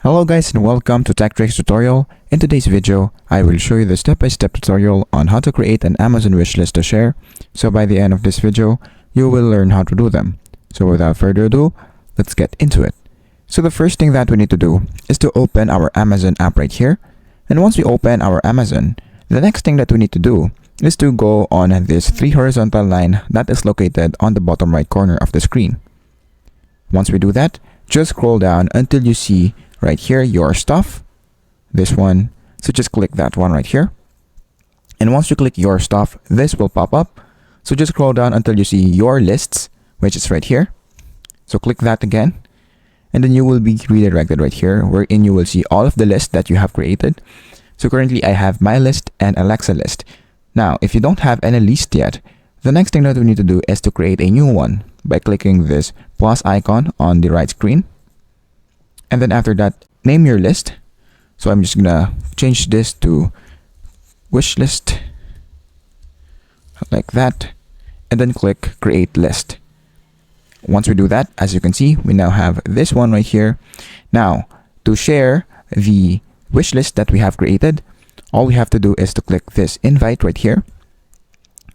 Hello guys and welcome to Tech Tricks tutorial. In today's video, I will show you the step-by-step tutorial on how to create an Amazon wishlist to share. So by the end of this video, you will learn how to do them. So without further ado, let's get into it. So the first thing that we need to do is to open our Amazon app right here. And once we open our Amazon, the next thing that we need to do is to go on this 3 horizontal line that is located on the bottom right corner of the screen. Once we do that, just scroll down until you see right here your stuff, this one. So just click that one right here. And once you click your stuff, this will pop up. So just scroll down until you see your lists, which is right here. So click that again. And then you will be redirected right here, wherein you will see all of the lists that you have created. So currently I have my list and Alexa list. Now, if you don't have any list yet, the next thing that we need to do is to create a new one by clicking this plus icon on the right screen. And then after that, name your list. So I'm just gonna change this to Wishlist, like that, and then click create list. Once we do that, as you can see, we now have this one right here. Now, to share the wish list that we have created, all we have to do is to click this invite right here.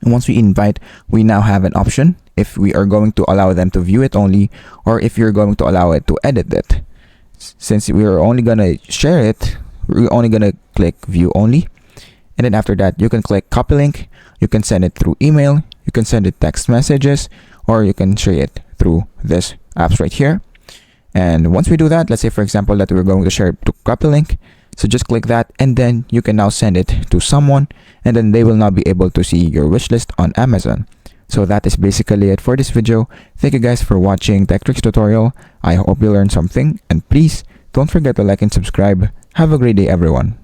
And once we invite, we now have an option if we are going to allow them to view it only, or if you're going to allow it to edit it. Since we are only gonna share it, we're only gonna click view only. And then after that, you can click copy link. You can send it through email, you can send it text messages, or you can share it through this apps right here. And once we do that, let's say for example that we're going to share it to copy link. So just click that, and then you can now send it to someone, and then they will now be able to see your wish list on Amazon. So that is basically it for this video. Thank you guys for watching Tech Tricks tutorial. I hope you learned something, and please don't forget to like and subscribe. Have a great day everyone.